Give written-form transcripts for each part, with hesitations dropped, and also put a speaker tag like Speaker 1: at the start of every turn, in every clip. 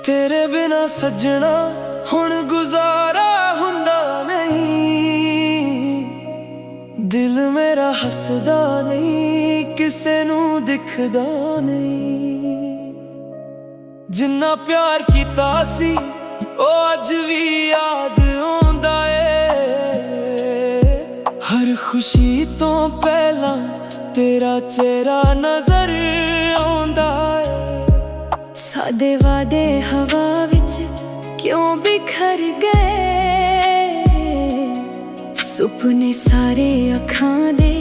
Speaker 1: तेरे बिना सजना हुण गुजारा हुंदा नहीं। दिल मेरा हसदा नहीं, किसे नू दिखदा नहीं। जिन्ना प्यार कीता सी ओ अज भी याद आउंदा ए। हर खुशी तो पहला तेरा चेहरा नजर आउंदा ए।
Speaker 2: सादे वादे हवा विच क्यों बिखर गए। सुपने सारे अखां दे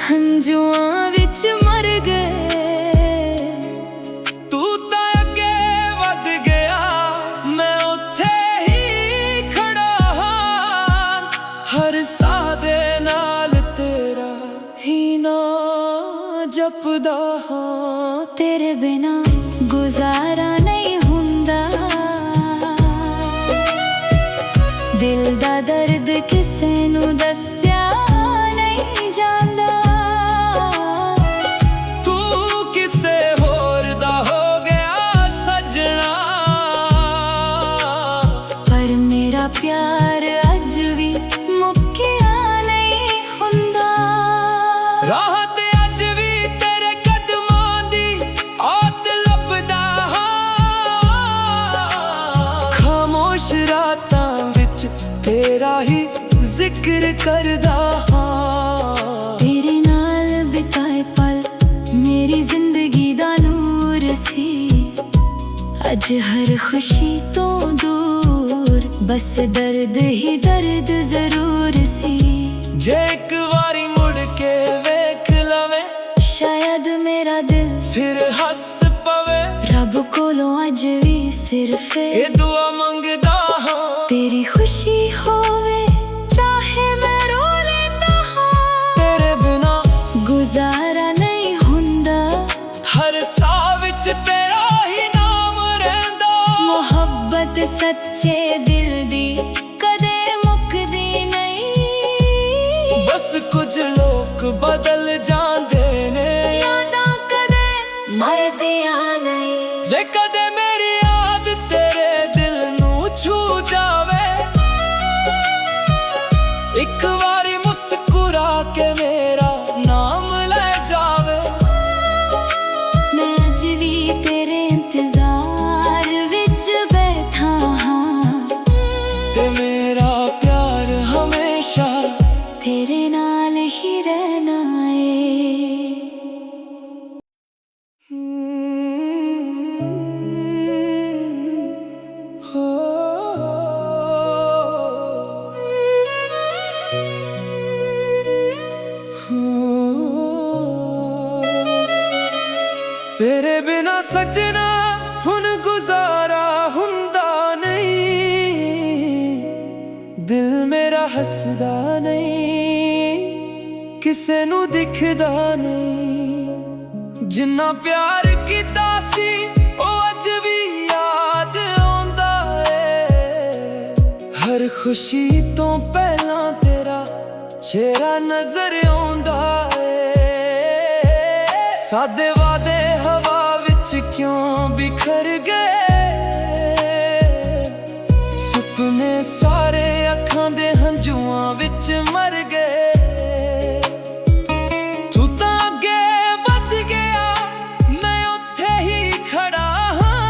Speaker 2: हंजुआं विच मर गए।
Speaker 1: तू तां अगे वध गया, मैं उत्थे ही खड़ा हां। हर साह दे नाल तेरा ही नां जपदा हां।
Speaker 2: तेरे बिना गुजारा नहीं हुंदा। दिल दा दर्द किसे नू दस्या नहीं जांदा।
Speaker 1: तू किसे होर दा हो गया सजना,
Speaker 2: पर मेरा प्यार अज भी मुक्किया नहीं हुंदा।
Speaker 1: राह ते अज भी तेरे कदमां दी आत लभदा हां। खामोश रातां विच तेरा ही जिक्र करदा हां।
Speaker 2: तेरे नाल बिताए पल मेरी जिंदगी दा नूर सी। अज हर खुशी तो दूर बस दर्द ही दर्द जरूर सी।
Speaker 1: जे एक वारी मुड़ के वेख लवे,
Speaker 2: शायद मेरा दिल
Speaker 1: फिर हस पवे।
Speaker 2: रब कोलों अज भी सिर्फ
Speaker 1: ए दुआ मंगदा हां।
Speaker 2: तेरी खुशी होवे चाहे मैं रो लेंदा हां।
Speaker 1: तेरे बिना
Speaker 2: गुजारा नहीं हुंदा।
Speaker 1: हर साह विच तेरा ही नाम रहिंदा।
Speaker 2: मोहब्बत सच्चे दिल दी कदे मुकदी नहीं।
Speaker 1: बस कुछ लोग बदल जांदे ने,
Speaker 2: यादां कदे मरदियां नहीं।
Speaker 1: जे कदे मेरी याद तेरे दिल नू छू जावे, एक वारी मुस्कुरा के मेरा नाम ले जावे।
Speaker 2: मैं अज भी तेरे इंतजार विच बैठा हां।
Speaker 1: ते मेरा प्यार हमेशा
Speaker 2: तेरे नाल ही रहना है।
Speaker 1: तेरे बिना सजना हुण गुजारा हुंदा नहीं। दिल मेरा हसदा नहीं, किसे नू दिखदा नहीं। जिन्ना प्यार कीता सी ओ अज भी याद आउंदा ए। हर खुशी तो पहला तेरा चेहरा नजर आउंदा ए। सादे वादे हवा विच क्यों बिखर गए। सुपने सारे अखां दे हंजुआं विच मर गए। तू तां अगे वध गया, मैं उत्थे ही खड़ा हां।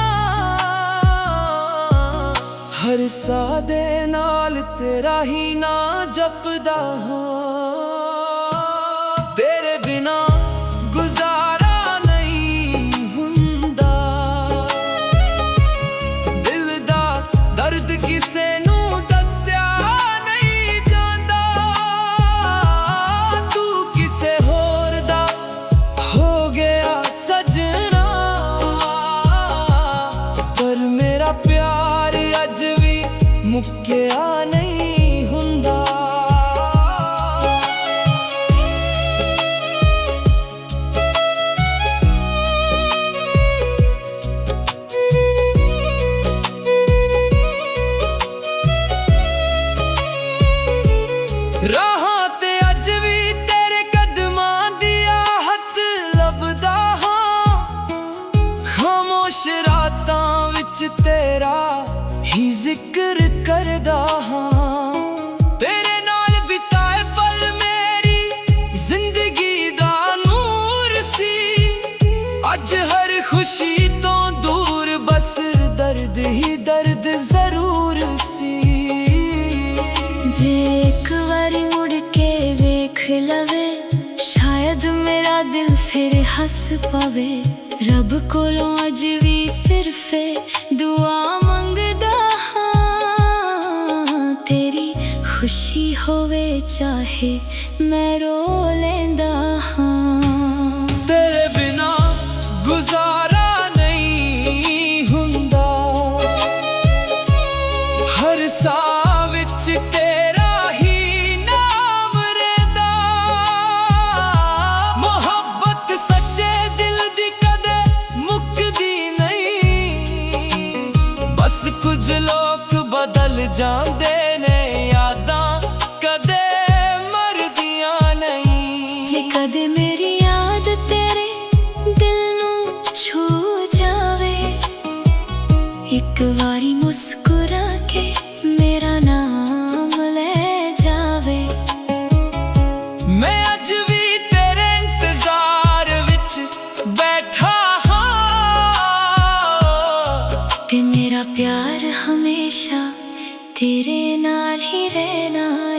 Speaker 1: हर साह दे नाल तेरा ही नां जपदा हां। तेरे बिना गुजारा नहीं हुंदा। दिल दा दर्द किसे नू दस्या नहीं जांदा। तू किसे होर दा हो गया सजना, पर मेरा प्यार अज भी मुक्किया नहीं हुंदा। राहां ते अज भी तेरे कदमां दी आहत लभदा हां। खामोश रातां विच ਵਿੱਚ ਤੇਰਾ ਹੀ ਜ਼ਿਕਰ ਕਰਦਾ ਹਾਂ। ਤੇਰੇ ਨਾਲ ਬਿਤਾਏ ਪਲ ਮੇਰੀ ਜ਼ਿੰਦਗੀ ਦਾ ਨੂਰ ਸੀ। ਅੱਜ ਹਰ ਖੁਸ਼ੀ ਤੋਂ ਦੂਰ ਬਸ ਦਰਦ ਹੀ ਦਰਦ ਜ਼ਰੂਰ ਸੀ।
Speaker 2: ਜੇ ਇੱਕ ਵਾਰੀ ਮੁੜ ਕੇ ਵੇਖ ਲਵੇ ਸ਼ਾਇਦ ਮੇਰਾ ਦਿਲ ਫਿਰ ਹੱਸ ਪਵੇ। ਰੱਬ ਕੋਲੋਂ ਅੱਜ ਵੀ ਸਿਰਫ ਦੁਆ ਮੰਗਦਾ ਹਾਂ। ਤੇਰੀ ਖੁਸ਼ੀ ਹੋਵੇ ਚਾਹੇ ਮੈਂ ਰੋ ਲੈਂਦਾ ਹਾਂ।
Speaker 1: ਤੇਰੇ ਬਿਨਾ ਗੁਜ਼ਾਰਾ ਨਹੀਂ ਹੁੰਦਾ। ਹਰ ਸਾਹ ਵਿੱਚ ਤੇਰਾ ਹੀ ਨਾਮ ਰਹਿੰਦਾ। ਮੁਹੱਬਤ ਸੱਚੇ ਦਿਲ ਦੀ ਕਦੇ ਮੁੱਕਦੀ ਨਹੀਂ। ਬਸ ਕੁਝ ਲੋਕ ਬਦਲ ਜਾਂਦੇ ਨੇ, ਯਾਦਾਂ ਕਦੇ ਮਰਦੀਆਂ ਨਹੀਂ।
Speaker 2: ਜੇ ਕਦੇ ਮੇਰੀ ਯਾਦ ਤੇਰੇ ਦਿਲ ਨੂੰ ਛੂ ਜਾਵੇ, ਇੱਕ ਵਾਰੀ ਮੁਸਕਰਾ ਕੇ ਮੇਰਾ ਨਾਮ ਲੈ ਜਾਵੇ।
Speaker 1: ਮੈਂ ਅੱਜ ਵੀ ਤੇਰੇ ਇੰਤਜ਼ਾਰ ਵਿੱਚ ਬੈਠਾ ਹਾਂ।
Speaker 2: ਤੇ ਮੇਰਾ ਪਿਆਰ ਹਮੇਸ਼ਾ ਤੇਰੇ ਨਾਲ ਹੀ ਰਹਿਣਾ।